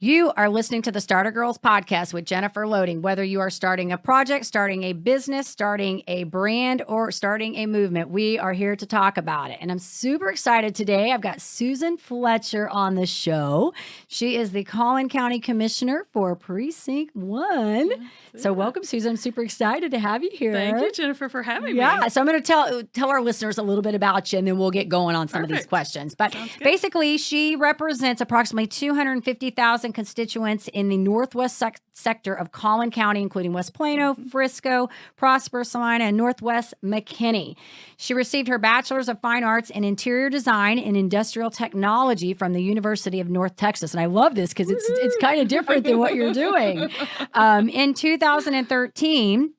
You are listening to the Starter Girls podcast with Jennifer Loading. Whether you are starting a project, starting a business, starting a brand, or starting a movement, we are here to talk about it. And I'm super excited today. I've got Susan Fletcher on the show. She is the Collin County Commissioner for Precinct 1. So welcome, Susan. I'm super excited to have you here. Thank you, Jennifer, for having me. Yeah, so I'm going to tell our listeners a little bit about you, and then we'll get going on some of these questions. But basically, she represents approximately 250,000 constituents in the northwest sector of Collin County, including West Plano, Frisco, Prosper, Salina, and Northwest McKinney. She received her Bachelor's of Fine Arts in Interior Design and Industrial Technology from the University of North Texas. And I love this because it's kind of different than what you're doing. In 2013,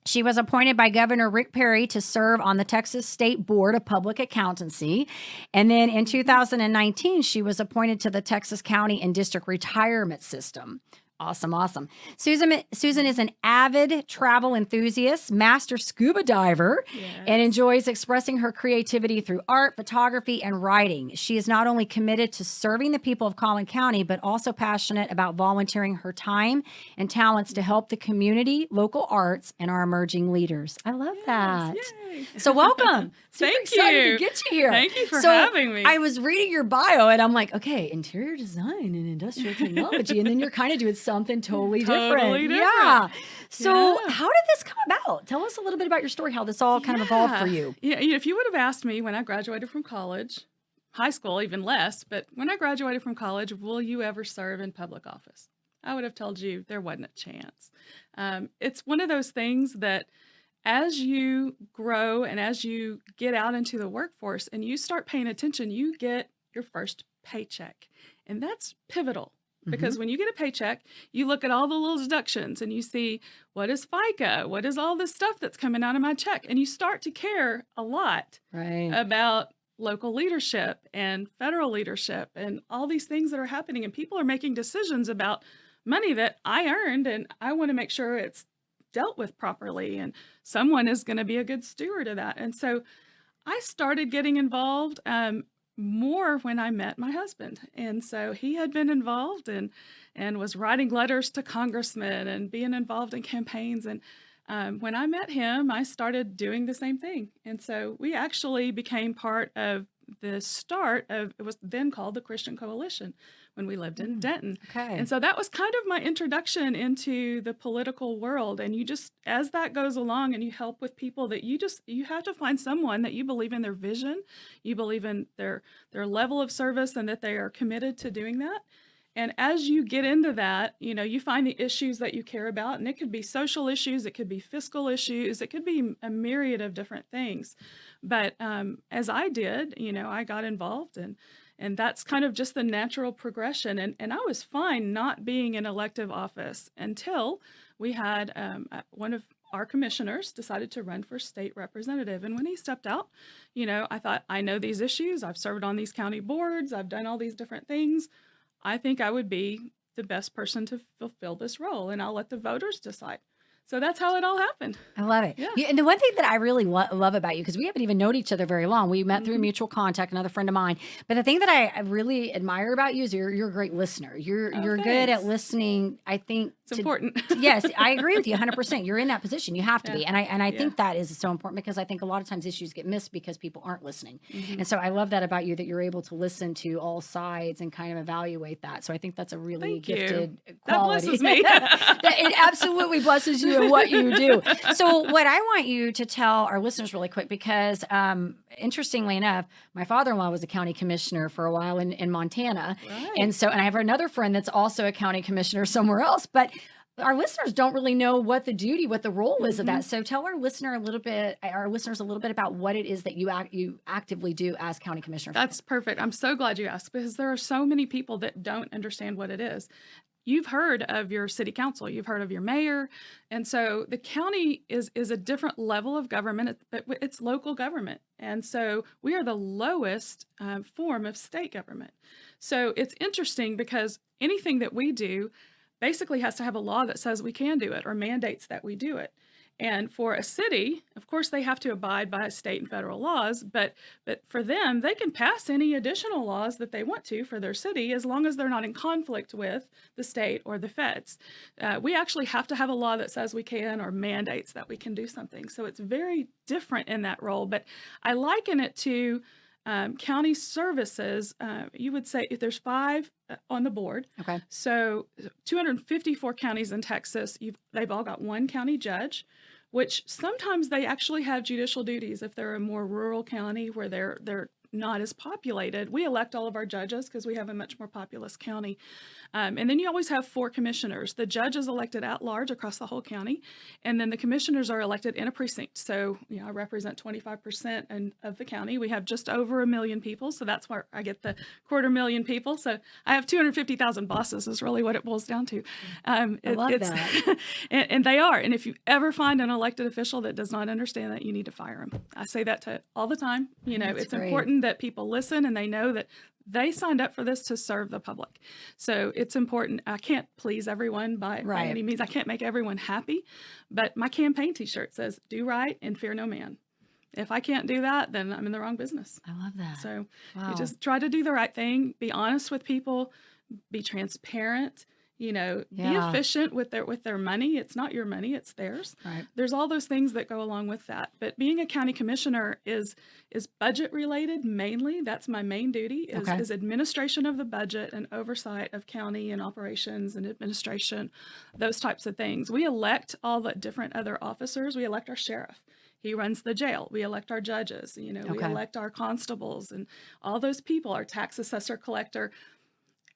she was appointed by Governor Rick Perry to serve on the Texas State Board of Public Accountancy. And then in 2019, she was appointed to the Texas County and District Retirement System. Awesome. Susan is an avid travel enthusiast, master scuba diver, and enjoys expressing her creativity through art, photography, and writing. She is not only committed to serving the people of Collin County, but also passionate about volunteering her time and talents to help the community, local arts, and our emerging leaders. I love that. Yay. So welcome. Thank excited you. to get you here. Thank you for having me. I was reading your bio, and I'm like, okay, interior design and industrial technology, and then you're kind of doing something totally different. Yeah. So how did this come about? Tell us a little bit about your story, how this all kind of evolved for you. Yeah, if you would have asked me when I graduated from college, high school even less, but when I graduated from college, will you ever serve in public office? I would have told you there wasn't a chance. It's one of those things that as you grow and as you get out into the workforce and you start paying attention, you get your first paycheck. And that's pivotal. Because when you get a paycheck, you look at all the little deductions and you see, what is FICA? What is all this stuff that's coming out of my check? And you start to care a lot about local leadership and federal leadership and all these things that are happening. And people are making decisions about money that I earned, and I want to make sure it's dealt with properly and someone is going to be a good steward of that. And so I started getting involved more when I met my husband. And so he had been involved and was writing letters to congressmen and being involved in campaigns. And when I met him, I started doing the same thing. And so we actually became part of the start of, it was then called the Christian Coalition when we lived in Denton. And so that was kind of my introduction into the political world. And you just, as that goes along and you help with people that you have to find someone that you believe in their vision, you believe in their level of service and that they are committed to doing that. And as you get into that, you find the issues that you care about, and it could be social issues, it could be fiscal issues, it could be a myriad of different things. But as I did, I got involved, and that's kind of just the natural progression. And I was fine not being in elective office until we had one of our commissioners decided to run for state representative. And when he stepped out, I thought, I know these issues. I've served on these county boards. I've done all these different things. I think I would be the best person to fulfill this role, and I'll let the voters decide. So that's how it all happened. I love it. Yeah. And the one thing that I really love about you, because we haven't even known each other very long. We met through a mutual contact, another friend of mine. But the thing that I really admire about you is you're a great listener. You're good at listening. I think it's important. Yes, I agree with you 100%. You're in that position. You have to be. And I think that is so important, because I think a lot of times issues get missed because people aren't listening. And so I love that about you, that you're able to listen to all sides and kind of evaluate that. So I think that's a really gifted quality. That blesses me. It absolutely blesses you and what you do. So what I want you to tell our listeners really quick, because interestingly enough, my father-in-law was a county commissioner for a while in Montana. And I have another friend that's also a county commissioner somewhere else, but our listeners don't really know what the role is of that. So tell our listeners a little bit about what it is that you actively do as county commissioner. That's perfect. I'm so glad you asked, because there are so many people that don't understand what it is. You've heard of your city council, you've heard of your mayor. And so the county is a different level of government, but it's local government. And so we are the lowest form of state government. So it's interesting because anything that we do basically has to have a law that says we can do it or mandates that we do it. And for a city, of course, they have to abide by state and federal laws, but for them, they can pass any additional laws that they want to for their city as long as they're not in conflict with the state or the feds. We actually have to have a law that says we can or mandates that we can do something. So it's very different in that role, but I liken it to county services. You would say if there's 5 on the board, Okay. so 254 counties in Texas, they've all got one county judge, which sometimes they actually have judicial duties if they're a more rural county where they're not as populated. We elect all of our judges because we have a much more populous county. And then you always have 4 commissioners. The judge is elected at large across the whole county, and then the commissioners are elected in a precinct. So, I represent 25% of the county. We have just over 1 million people, so that's where I get the 250,000 people. So I have 250,000 bosses is really what it boils down to. I love that. and they are. And if you ever find an elected official that does not understand that, you need to fire them. I say that to all the time. That's It's great. important that people listen and they know that they signed up for this to serve the public. So it's important. I can't please everyone by any means. I can't make everyone happy, but my campaign t-shirt says, do right and fear no man. If I can't do that, then I'm in the wrong business. I love that. So Wow. you just try to do the right thing, be honest with people, be transparent, be efficient with their money. It's not your money, it's theirs. Right. There's all those things that go along with that. But being a county commissioner is budget related mainly. That's my main duty is administration of the budget and oversight of county and operations and administration, those types of things. We elect all the different other officers. We elect our sheriff. He runs the jail. We elect our judges. We elect our constables and all those people, our tax assessor, collector.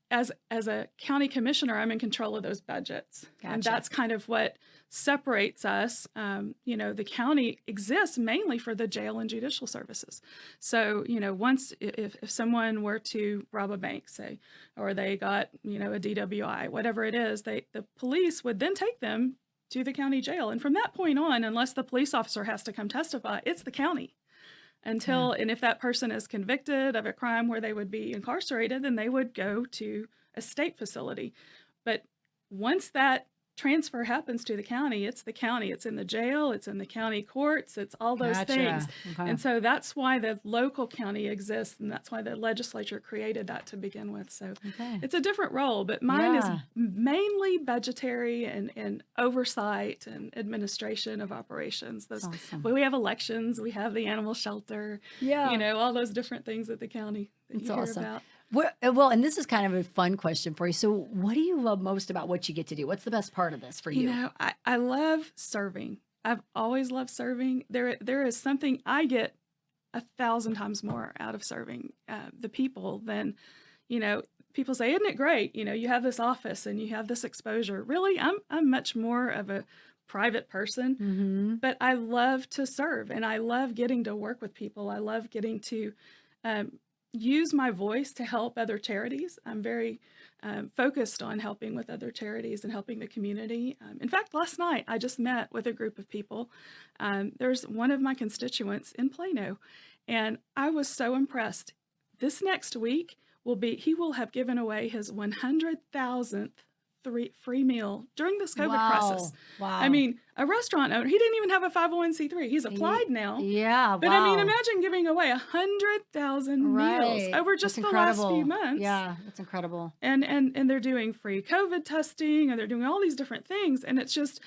As a county commissioner, I'm in control of those budgets. Gotcha. And that's kind of what separates us. The county exists mainly for the jail and judicial services. So, once if someone were to rob a bank, say, or they got, a DWI, whatever it is, the police would then take them to the county jail. And from that point on, unless the police officer has to come testify, it's the county. And if that person is convicted of a crime where they would be incarcerated, then they would go to a state facility. But once that transfer happens to the county, it's the county. It's in the jail, it's in the county courts, it's all those things. Okay. And so that's why the local county exists, and that's why the legislature created that to begin with. So it's a different role, but mine is mainly budgetary and oversight and administration of operations. Awesome. We have elections, we have the animal shelter, all those different things at the county that you hear about. Well, and this is kind of a fun question for you. So what do you love most about what you get to do? What's the best part of this for you? I love serving. I've always loved serving. There is something I get 1,000 times more out of serving the people than, people say, isn't it great? You have this office and you have this exposure. Really, I'm much more of a private person, but I love to serve and I love getting to work with people. I love getting to use my voice to help other charities. I'm very focused on helping with other charities and helping the community. In fact, last night I just met with a group of people. There's one of my constituents in Plano, and I was so impressed. This next week he will have given away his 100,000th free meal during this COVID crisis. Wow. I mean, a restaurant owner, he didn't even have a 501c3. He's applied now. Yeah. But I mean, imagine giving away 100,000 meals over just the last few months. Yeah, that's incredible. And they're doing free COVID testing, and they're doing all these different things. And it's just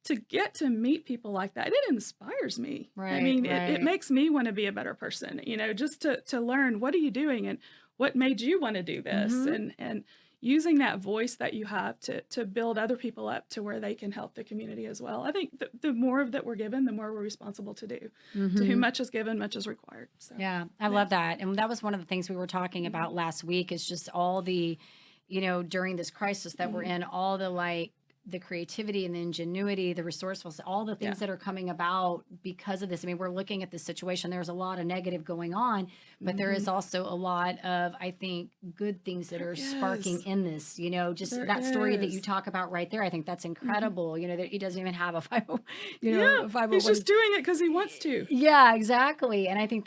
to get to meet people like that, it inspires me. Right. I mean, it makes me want to be a better person, just to learn, what are you doing and what made you want to do this? And using that voice that you have to build other people up to where they can help the community as well. I think the more of that we're given, the more we're responsible to do. To whom much is given, much is required. So, I love that. And that was one of the things we were talking about last week, is just all the, during this crisis that we're in, all the the creativity and the ingenuity, the resourcefulness, all the things that are coming about because of this. I mean, we're looking at this situation. There's a lot of negative going on, but there is also a lot of, I think, good things that are sparking in this, just There that story that is. you talk about right there. I think that's incredible. That he doesn't even have a 50, he's just doing it because he wants to. Yeah, exactly. And I think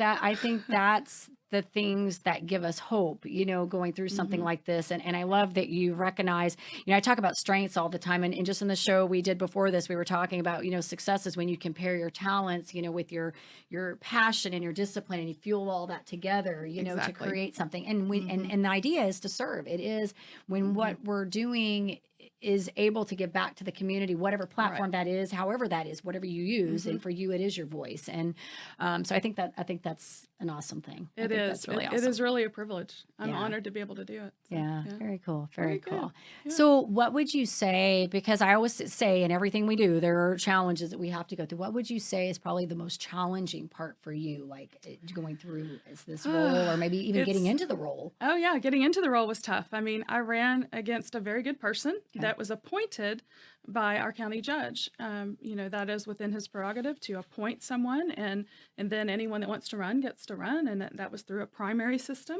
that's the things that give us hope, going through something like this. And I love that you recognize, I talk about strengths all the time. And just in the show we did before this, we were talking about, success is when you compare your talents, with your passion and your discipline, and you fuel all that together, to create something. And and the idea is to serve. It is when what we're doing is able to give back to the community, whatever platform that is, however that is, whatever you use. And for you, it is your voice. And so I think that's an awesome thing. It is. That's really awesome. It is really a privilege. I'm honored to be able to do it. So, yeah. Very cool. Very cool. Yeah. So what would you say, because I always say in everything we do, there are challenges that we have to go through. What would you say is probably the most challenging part for you, like going through this role, or maybe even getting into the role? Oh yeah. Getting into the role was tough. I mean, I ran against a very good person that was appointed by our county judge. That is within his prerogative to appoint someone, and then anyone that wants to run gets to run, and that was through a primary system.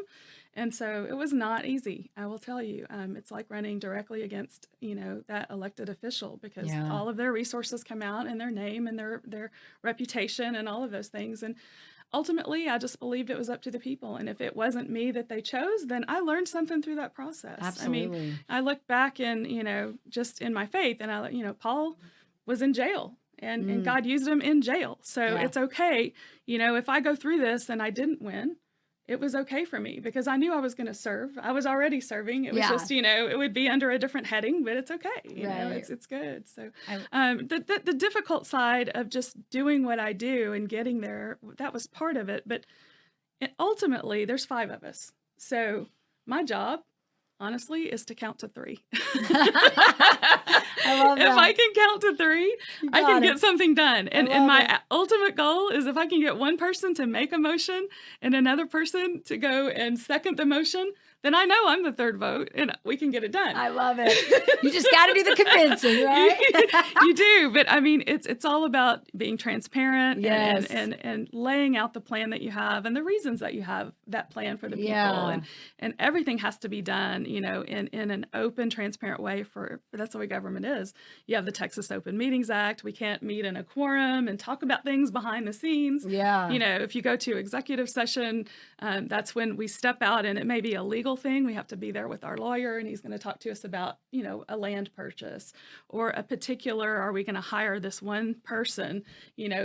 And so it was not easy, I will tell you. It's like running directly against, that elected official, because all of their resources come out, and their name and their reputation and all of those things. And ultimately, I just believed it was up to the people. And if it wasn't me that they chose, then I learned something through that process. Absolutely. I mean, I look back and, just in my faith, and Paul was in jail, and God used him in jail. So it's okay. If I go through this and I didn't win, it was okay for me, because I knew I was going to serve. I was already serving. It was just, it would be under a different heading, but it's okay. It's good. So the difficult side of just doing what I do and getting there, that was part of it. But ultimately, there's 5 of us. So my job, honestly, is to count to 3. I love that. If I can count to 3, I can get something done. And my ultimate goal is if I can get one person to make a motion and another person to go and second the motion, then I know I'm the 3rd vote and we can get it done. I love it. You just got to do the convincing, right? You do. But I mean, it's all about being transparent Yes. and laying out the plan that you have and the reasons that you have that plan for the people. Yeah. And everything has to be done, in an open, transparent way for that's the way government is. You have the Texas Open Meetings Act. We can't meet in a quorum and talk about things behind the scenes. Yeah. If you go to executive session, that's when we step out, and it may be a legal thing. We have to be there with our lawyer, and he's going to talk to us about, a land purchase or a particular, are we going to hire this one person,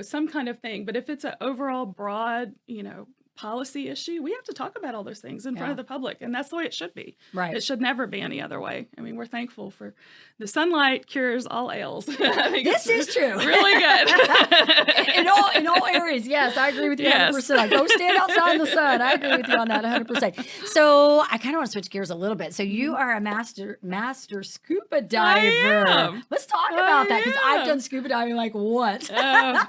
some kind of thing. But if it's an overall broad, policy issue, we have to talk about all those things in front of the public, and that's the way it should be. Right. It should never be any other way. I mean, we're thankful for the sunlight cures all ails. This is true. Really good. in all areas. Yes, I agree with you 100%. Go stand outside in the sun. I agree with you on that 100%. So I kind of want to switch gears a little bit. So you are a master scuba diver. I am. Let's talk about that, because I've done scuba diving like once. I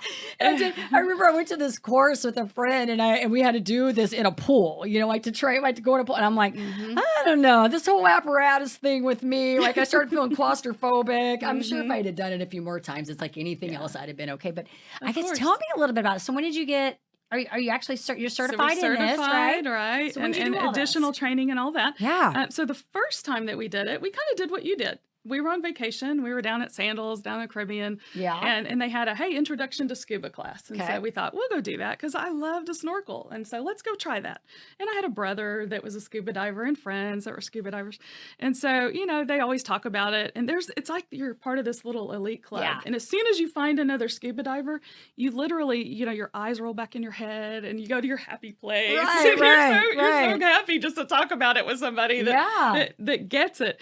remember I went to this course with a friend, and we had to do this in a pool, like to train, like to go in a pool. And I'm like, I don't know, this whole apparatus thing with me, like I started feeling claustrophobic. I'm sure if I had done it a few more times, it's like anything else, I'd have been okay. But I guess tell me a little bit about it. So when did you get, are you actually, you're certified in this, right? Right. So and additional training and all that. Yeah. So the first time that we did it, we kind of did what you did. We were on vacation. We were down at Sandals, down in the Caribbean. Yeah. And they had a, introduction to scuba class. And so we thought, we'll go do that because I love to snorkel. And so let's go try that. And I had a brother that was a scuba diver and friends that were scuba divers. And so, they always talk about it. And it's like you're part of this little elite club. Yeah. And as soon as you find another scuba diver, you literally, your eyes roll back in your head and you go to your happy place. Right, You're so happy just to talk about it with somebody that gets it.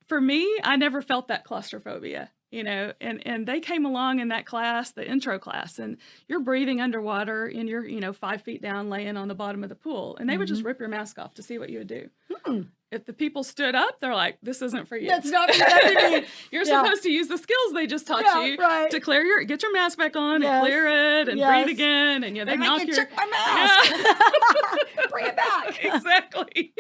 For me, I never felt that claustrophobia, and they came along in that class, the intro class, and you're breathing underwater and you're, 5 feet down laying on the bottom of the pool, and they would just rip your mask off to see what you would do. If the people stood up, they're like, this isn't for you. That's not for me. You're supposed to use the skills they just taught you to get your mask back on and clear it and breathe again. And they knock your... check my mask. Bring it back. Exactly.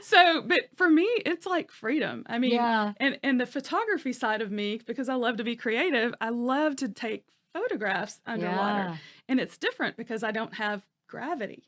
So, but for me, it's like freedom. I mean, and the photography side of me, because I love to be creative, I love to take photographs underwater. And it's different because I don't have gravity.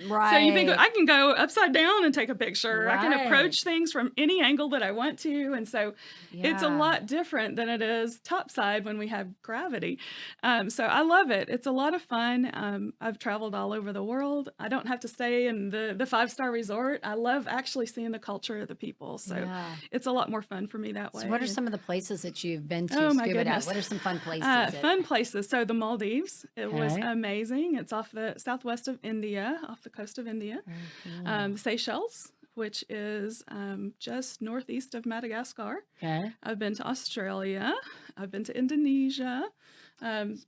Right. So you think I can go upside down and take a picture. Right. I can approach things from any angle that I want to. And so it's a lot different than it is topside when we have gravity. So I love it. It's a lot of fun. I've traveled all over the world. I don't have to stay in the 5-star resort. I love actually seeing the culture of the people. So it's a lot more fun for me that way. So what are some of the places that you've been to? Oh my scuba goodness. dive? What are some fun places? Fun places. So the Maldives. It was amazing. It's off the southwest of India, off the coast of India. Seychelles, which is just northeast of Madagascar. Okay. I've been to Australia. I've been to Indonesia.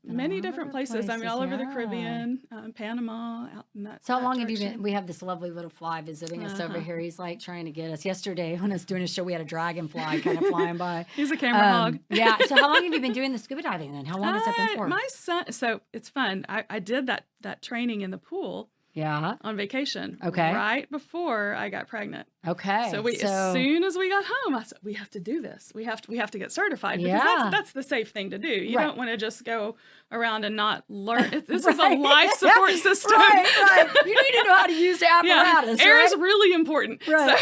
Many different places. I mean, all over the Caribbean, Panama, out in that. So how that long have you direction. been? We have this lovely little fly visiting us over here. He's like trying to get us. Yesterday when I was doing a show, we had a dragonfly kind of flying by. He's a camera hog. Yeah. So how long have you been doing the scuba diving then? How long has that been for? My son. So it's fun. I did that training in the pool. Yeah. On vacation. Okay. Right before I got pregnant. Okay. So as soon as we got home, I said, we have to do this. We have to get certified because that's the safe thing to do. You don't want to just go around and not learn. This is a life support system. Right. You need to know how to use the apparatus. Air is really important. Right.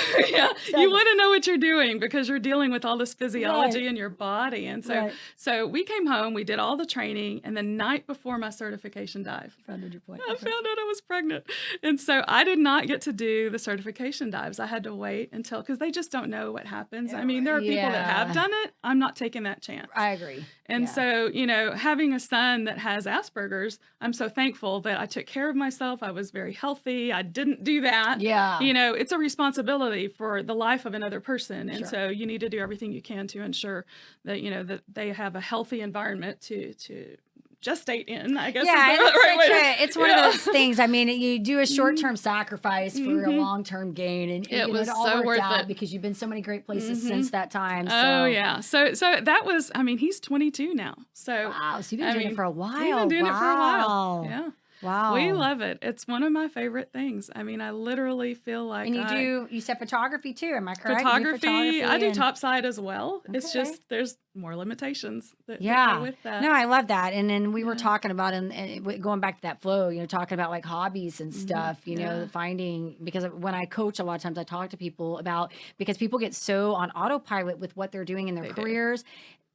So you want to know what you're doing because you're dealing with all this physiology in your body. And so we came home, we did all the training, and the night before my certification dive, I found out I was pregnant. And so I did not get to do the certification dives. I had to wait until, because they just don't know what happens. I mean, there are people that have done it. I'm not taking that chance. I agree. And so, having a son that has Asperger's, I'm so thankful that I took care of myself. I was very healthy. I didn't do that. Yeah. It's a responsibility for the life of another person. And so you need to do everything you can to ensure that, that they have a healthy environment to gestate in, I guess. Yeah, is the right way it's one of those things. I mean, you do a short-term sacrifice for a long-term gain, and it was it all so worked worth out it because you've been so many great places since that time. So. Oh yeah, so that was. I mean, he's 22 now. So wow, so you've been doing it for a while. We've been doing it for a while. Yeah. Wow. We love it. It's one of my favorite things. I mean, I literally feel like And you said photography too, am I correct? Photography. I do topside as well. Okay. It's just there's more limitations that go with that. No, I love that. And then we were talking about, and going back to that flow, talking about like hobbies and stuff, finding, because when I coach, a lot of times I talk to people about, because people get so on autopilot with what they're doing in their careers.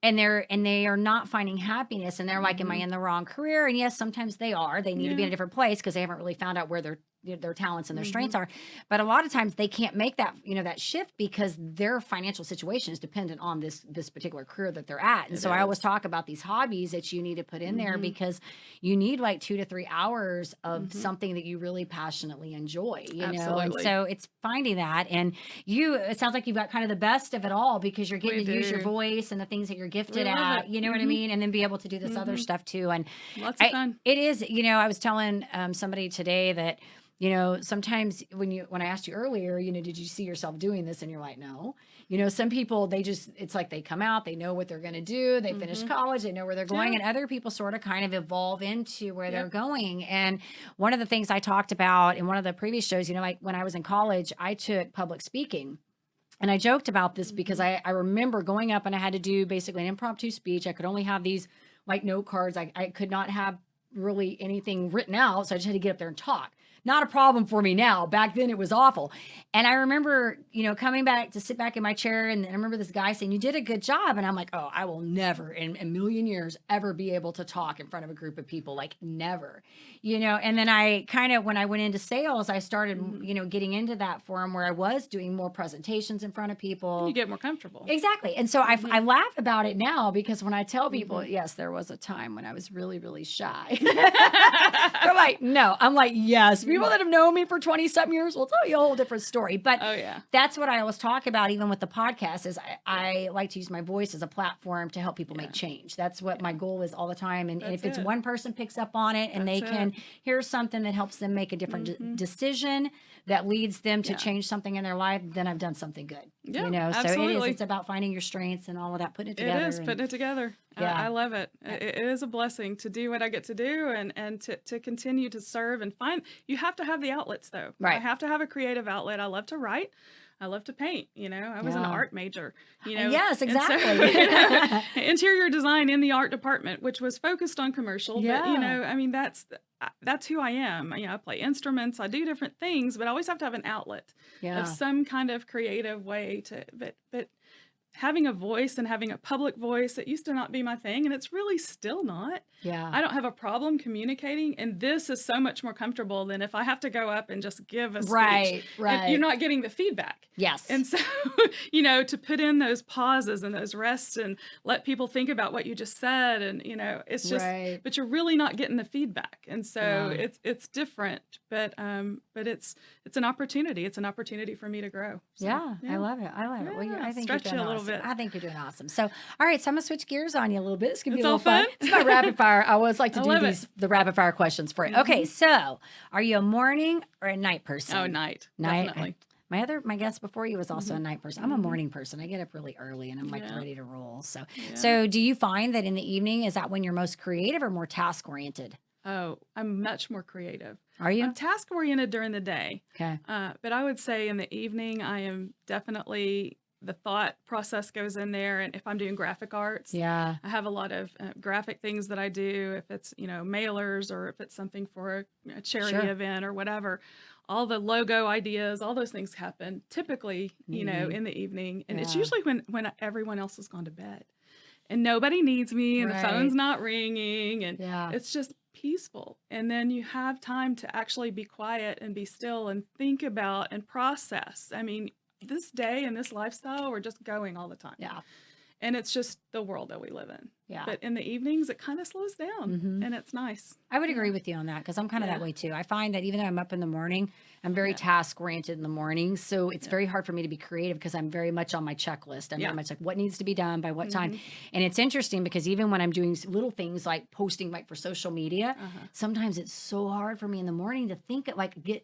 And they are not finding happiness, and they're like, "Am I in the wrong career?" And yes, sometimes they are. They need to be in a different place because they haven't really found out where their talents and their strengths are. But a lot of times they can't make that that shift because their financial situation is dependent on this particular career that they're at. And I always talk about these hobbies that you need to put in there because you need like 2 to 3 hours of something that you really passionately enjoy. You know, and so it's finding that. And it sounds like you've got kind of the best of it all because you're getting to use your voice and the things that you're gifted at. You know what I mean? And then be able to do this other stuff too. And lots of fun. It is. I was telling somebody today that. Sometimes when I asked you earlier, did you see yourself doing this? And you're like, no. Some people, it's like they come out, they know what they're going to do. They finish college, they know where they're going. And other people sort of kind of evolve into where they're going. And one of the things I talked about in one of the previous shows, like when I was in college, I took public speaking. And I joked about this because I remember going up and I had to do basically an impromptu speech. I could only have these like note cards. I could not have really anything written out. So I just had to get up there and talk. Not a problem for me now. Back then it was awful. And I remember, coming back to sit back in my chair, and I remember this guy saying, "You did a good job." And I'm like, oh, I will never in a million years ever be able to talk in front of a group of people, like never, and then I kind of, when I went into sales, I started, getting into that forum where I was doing more presentations in front of people. You get more comfortable. Exactly. And so I laugh about it now because when I tell people, yes, there was a time when I was really, really shy. They're like, no. I'm like, yes. People that have known me for 20-something years will tell you a whole different story. But that's what I always talk about, even with the podcast, is I like to use my voice as a platform to help people make change. That's what my goal is all the time. And if it's one person picks up on it and they can hear something that helps them make a different decision that leads them to change something in their life, then I've done something good. Yeah, so it's about finding your strengths and all of that, putting it together. It is putting it together. Yeah. I love it. It is a blessing to do what I get to do and to continue to serve and find. You have to have the outlets though. Right. I have to have a creative outlet. I love to write. I love to paint. I was an art major. Yes, And so, exactly. interior design in the art department, which was focused on commercial. Yeah. But I mean, that's who I am. I play instruments, I do different things, but I always have to have an outlet of some kind of creative way to. But having a voice and having a public voice, it used to not be my thing, and it's really still not. Yeah. I don't have a problem communicating, and this is so much more comfortable than if I have to go up and just give a speech. Right. And you're not getting the feedback. Yes. And so, to put in those pauses and those rests and let people think about what you just said, and it's just, but you're really not getting the feedback, and so it's different, but it's an opportunity. It's an opportunity for me to grow. So, I love it. Well, I think stretch you're doing you a little awesome. bit. I think you're doing awesome. So, all right, so I'm gonna switch gears on you a little bit. It's gonna be It's a little all fun. fun? It's my rapid fire. I always like to do love the rapid fire questions for you. Okay, so are you a morning or a night person? Oh, night. Night. Definitely. My guest before you was also a night person. I'm a morning person. I get up really early and I'm like ready to roll. So, do you find that in the evening, is that when you're most creative or more task oriented? Oh, I'm much more creative. Are you? I'm task oriented during the day. Okay. But I would say in the evening, I am definitely, the thought process goes in there. And if I'm doing graphic arts, I have a lot of graphic things that I do. If it's, mailers, or if it's something for a charity event or whatever, all the logo ideas, all those things happen typically, in the evening. And it's usually when everyone else has gone to bed and nobody needs me and the phone's not ringing, and it's just peaceful. And then you have time to actually be quiet and be still and think about and process. I mean, this day and this lifestyle, we're just going all the time. Yeah. And it's just the world that we live in. Yeah. But in the evenings, it kind of slows down, and it's nice. I would agree with you on that, because I'm kind of that way too. I find that even though I'm up in the morning, I'm very task oriented in the morning. So it's very hard for me to be creative because I'm very much on my checklist. I'm very much like what needs to be done by what time. And it's interesting because even when I'm doing little things like posting like for social media, sometimes it's so hard for me in the morning to think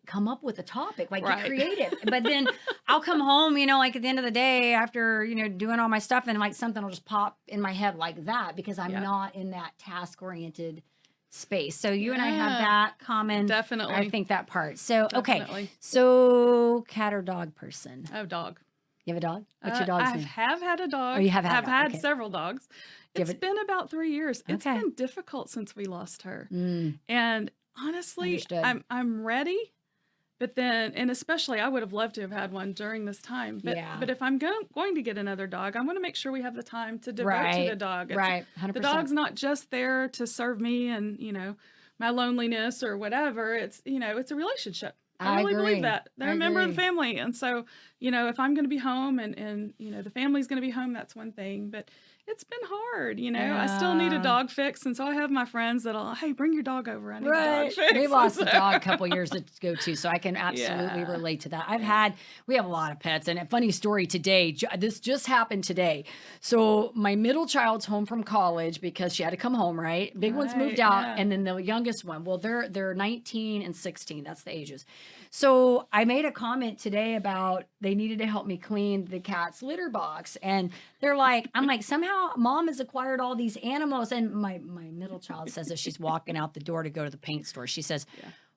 come up with a topic, like get creative. But then I'll come home, like at the end of the day after, doing all my stuff, and like something will just pop in my head like that, because I'm not in that task oriented space. So you and I have that common. Definitely. I think that part. So, Definitely. okay. So cat or dog person? Oh, dog. You have a dog? What's your dog's I name? have had a dog. Oh, you have had I've a dog. had several dogs. It's been about 3 years. It's been difficult since we lost her. And honestly, Understood. I'm ready. But then, and especially, I would have loved to have had one during this time. But if I'm going to get another dog, I want to make sure we have the time to devote to the dog. It's, 100%. The dog's not just there to serve me and, my loneliness or whatever. It's, it's a relationship. I really believe that. They're a member of the family. And so, if I'm going to be home and the family's going to be home, that's one thing. But it's been hard, I still need a dog fix. And so I have my friends that'll, hey, bring your dog over. I need a dog fix. We lost a dog a couple years ago too, so I can absolutely relate to that. We have a lot of pets, and a funny story today, this just happened today. So my middle child's home from college because she had to come home, right? Big one's moved out, and then the youngest one, well, they're 19 and 16. That's the ages. So I made a comment today about they needed to help me clean the cat's litter box. And they're like, I'm like, somehow mom has acquired all these animals. And my middle child says as she's walking out the door to go to the paint store, she says,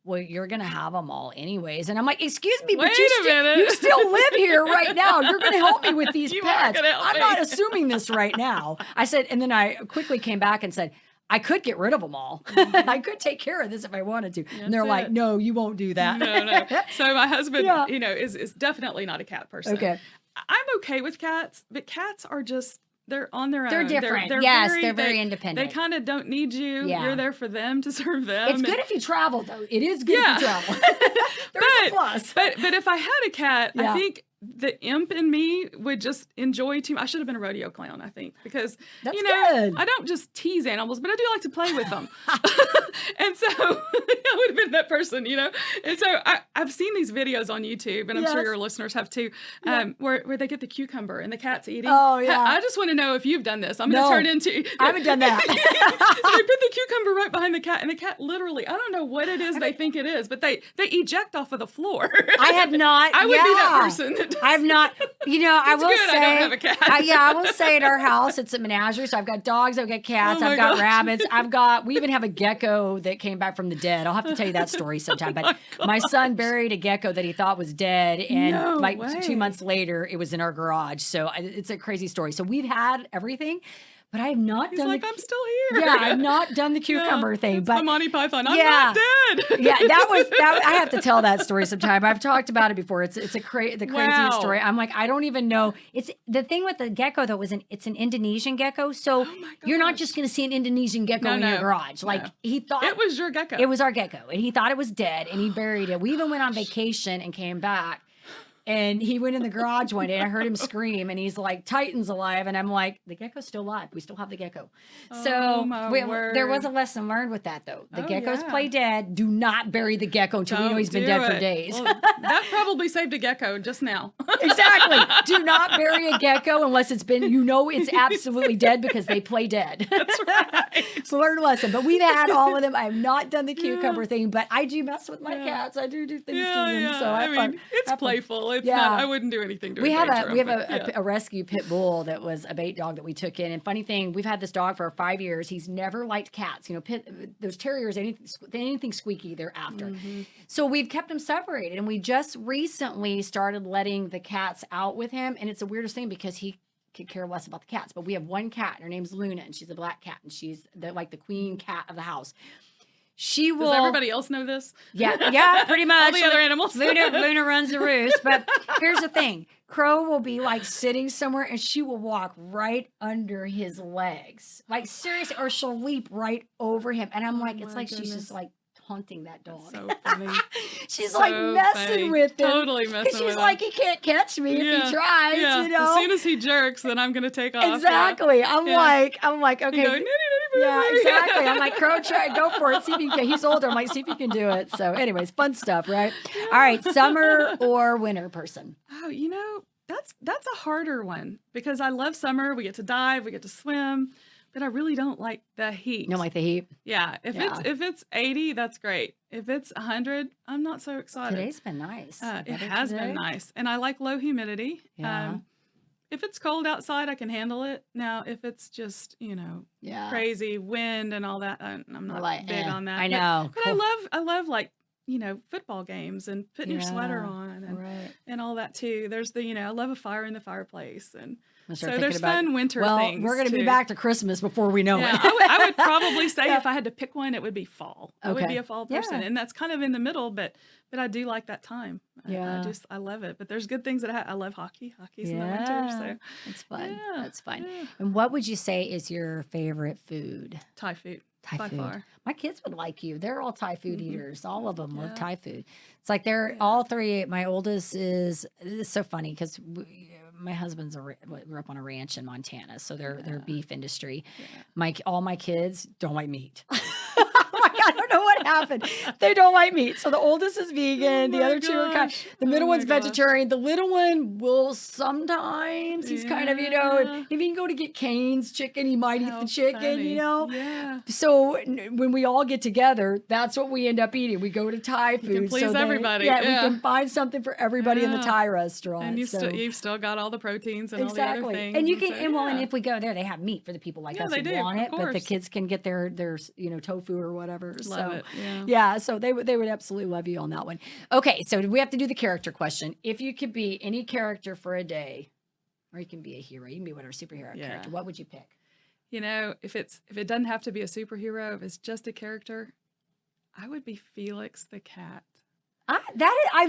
well, you're going to have them all anyways. And I'm like, excuse me, but you still live here right now. You're going to help me with these pets. I'm not assuming this right now. I said, and then I quickly came back and said, I could get rid of them all. I could take care of this if I wanted to. And they're like, no, you won't do that. No. So my husband, is definitely not a cat person. Okay. I'm okay with cats, but cats are just, they're on their own. They're different. They're very independent. They kind of don't need you. Yeah. You're there for them to serve them. It's good if you travel, though. It is good if you travel. There's a plus. But if I had a cat, I think the imp in me would just enjoy too. I should have been a rodeo clown, I think, because That's good. I don't just tease animals, but I do like to play with them. And so I would have been that person, And so I've seen these videos on YouTube, and I'm sure your listeners have too, where they get the cucumber and the cat's eating. Oh yeah. I just want to know if you've done this. I'm going to turn into. I haven't done that. So they put the cucumber right behind the cat, and the cat literally, I don't know what it is they think it is, but they eject off of the floor. I have not. I would be that person that I've not, I will good say, I don't have a cat. I will say at our house, it's a menagerie. So I've got dogs, I've got cats, Oh I've my got gosh. rabbits, we even have a gecko that came back from the dead. I'll have to tell you that story sometime. But my son buried a gecko that he thought was dead. And No like way. 2 months later, it was in our garage. So it's a crazy story. So we've had everything. But I have not He's done like, I'm still here. Yeah, I've not done the cucumber thing. It's But the Monty Python. I'm not dead. yeah, I have to tell that story sometime. I've talked about it before. It's the craziest Wow. story. I'm like, I don't even know. It's the thing with the gecko though, it's an Indonesian gecko. So Oh my you're not gosh. just going to see an Indonesian gecko in your garage. Like no. he thought It was your gecko. it was our gecko, and he thought it was dead, and he buried it. We even went on vacation and came back. And he went in the garage one day and I heard him scream and he's like, Titan's alive. And I'm like, the gecko's still alive. We still have the gecko. So there was a lesson learned with that though. The geckos play dead. Do not bury the gecko until we know he's been dead for days. Well, that probably saved a gecko just now. Exactly. Do not bury a gecko unless it's been, it's absolutely dead because they play dead. That's right. So learn a lesson. But we've had all of them. I have not done the cucumber thing, but I do mess with my cats. I do things to them. So I mean, it's playful. It's not, I wouldn't do anything to we have endanger a rescue pit bull that was a bait dog that we took in. And funny thing, we've had this dog for 5 years. He's never liked cats. Those terriers, anything squeaky, they're after. Mm-hmm. So we've kept them separated. And we just recently started letting the cats out with him. And it's the weirdest thing because he could care less about the cats. But we have one cat. Her name's Luna, and she's a black cat. And she's like the queen cat of the house. She will. Does everybody else know this? Yeah, pretty much. All the other animals. Luna runs the roost. But here's the thing. Crow will be like sitting somewhere and she will walk right under his legs. Like seriously, or she'll leap right over him. And I'm like, it's like she's just like taunting that dog. So funny. She's So like messing funny. with him. Totally messing with him. She's like, he can't catch me if he tries, As soon as he jerks, then I'm going to take off. Exactly. Yeah. I'm like, okay. You go, Yeah, exactly. I'm like, Crow, go for it. See if you can. He's older. I'm like, see if you can do it. So, anyways, fun stuff, right? All right, summer or winter person? Oh, that's a harder one because I love summer. We get to dive, we get to swim, but I really don't like the heat. You don't like the heat? Yeah, if it's 80, that's great. If it's 100, I'm not so excited. Today's been nice. It has been nice, and I like low humidity. Yeah. If it's cold outside, I can handle it. Now, if it's just, crazy wind and all that, I'm not big on that. I know. But I love like, football games and putting your sweater on and all that too. There's I love a fire in the fireplace. And so there's fun winter things. We're going to be back to Christmas before we know it. I would probably say if I had to pick one, it would be fall. I would be a fall person. Yeah. And that's kind of in the middle, but I do like that time. Yeah. I love it. But there's good things that I love hockey. Hockey's in the winter. So it's fun. Yeah, That's fun. yeah. And what would you say is your favorite food? Thai food. Thai by food. far. My kids would like you. They're all Thai food eaters. All of them love Yeah. Thai food. It's like they're all three. My oldest it's so funny because my husband's grew up on a ranch in Montana, so they're beef industry. Yeah. All my kids don't like meat. I don't know what happened. They don't like meat. So the oldest is vegan. The other two are the middle one's vegetarian. The little one will sometimes. He's kind of, if he can go to get Cane's chicken, he might eat the chicken, funny. Yeah. So when we all get together, that's what we end up eating. We go to Thai food. can please everybody. We Yeah. can find something for everybody in the Thai restaurant. And you've still got all the proteins and all the other things. And you can, and if we go there, they have meat for the people like us they who do, want of it, but the course. kids can get their tofu or whatever. Love it. Yeah, so they would absolutely love you on that one. Okay, so we have to do the character question. If you could be any character for a day, or you can be a hero, you can be whatever superhero character, what would you pick? If it doesn't have to be a superhero, if it's just a character, I would be Felix the cat. I've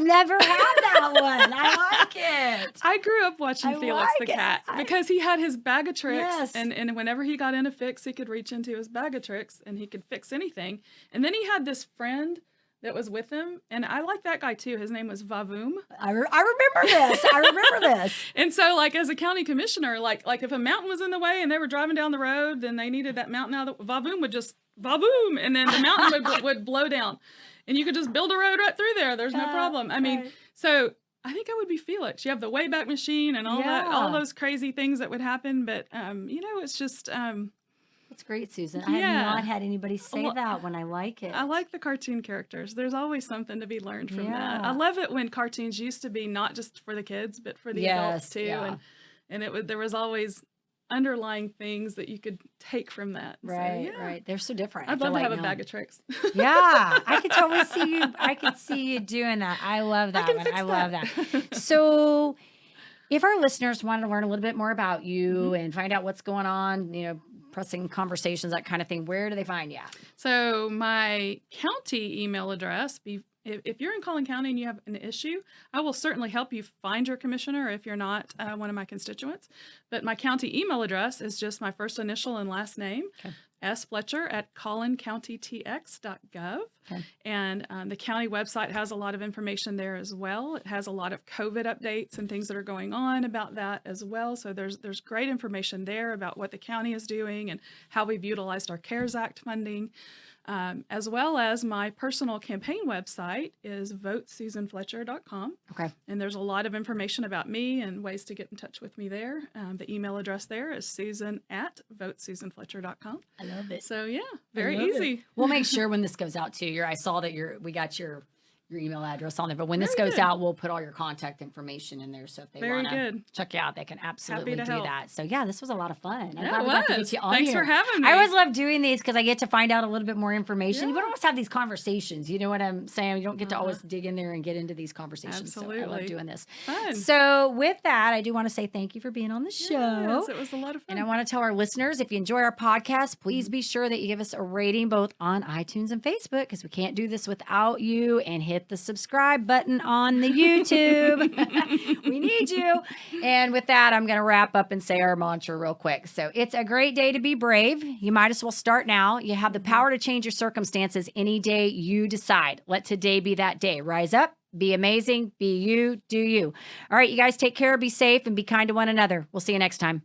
never had that one. I like it. I grew up watching Felix the cat because he had his bag of tricks, Yes. and whenever he got in a fix, he could reach into his bag of tricks and he could fix anything. And then he had this friend that was with him, and I like that guy too. His name was Vavoom. I remember this. And so, like, as a county commissioner, like if a mountain was in the way and they were driving down the road, then they needed that mountain out. Vavoom would just Vavoom, and then the mountain would blow down. And you could just build a road right through there. There's no problem. I mean, so I think I would be Felix. You have the Wayback Machine and all that, all those crazy things that would happen. But, it's just, That's great, Susan. I have not had anybody say that when I like it. I like the cartoon characters. There's always something to be learned from that. I love it when cartoons used to be not just for the kids, but for the adults too. Yeah. And there was always underlying things that you could take from that. Right, so, right. They're so different. I'd love to have a bag of tricks. Yeah, I could totally see you. I could see you doing that. I love that one. I love that. So if our listeners want to learn a little bit more about you and find out what's going on, pressing conversations, that kind of thing, where do they find you? So my county email address, if you're in Collin County and you have an issue, I will certainly help you find your commissioner if you're not one of my constituents. But my county email address is just my first initial and last name, sfletcher@collincountytx.gov. Okay. And the county website has a lot of information there as well. It has a lot of COVID updates and things that are going on about that as well. So there's great information there about what the county is doing and how we've utilized our CARES Act funding. As well as my personal campaign website is votesusanfletcher.com. Okay. And there's a lot of information about me and ways to get in touch with me there. The email address there is susan@votesusanfletcher.com. I love it. So yeah, very easy. We'll make sure when this goes out too. I saw that we got your email address on there, but when this goes out, we'll put all your contact information in there. So if they want to check you out, they can absolutely do that. So yeah, this was a lot of fun. I'm glad we got to get you on Thanks here. for having me. I always love doing these because I get to find out a little bit more information. You don't always have these conversations. You know what I'm saying? You don't get to always dig in there and get into these conversations. Absolutely. So I love doing this. Fun. So with that, I do want to say thank you for being on the show. Yes, it was a lot of fun. And I want to tell our listeners, if you enjoy our podcast, please be sure that you give us a rating both on iTunes and Facebook, because we can't do this without you, and hit the subscribe button on the YouTube. We need you. And with that, I'm going to wrap up and say our mantra real quick. So it's a great day to be brave. You might as well start now. You have the power to change your circumstances any day you decide. Let today be that day. Rise up, be amazing, be you, do you. All right, you guys take care, be safe, and be kind to one another. We'll see you next time.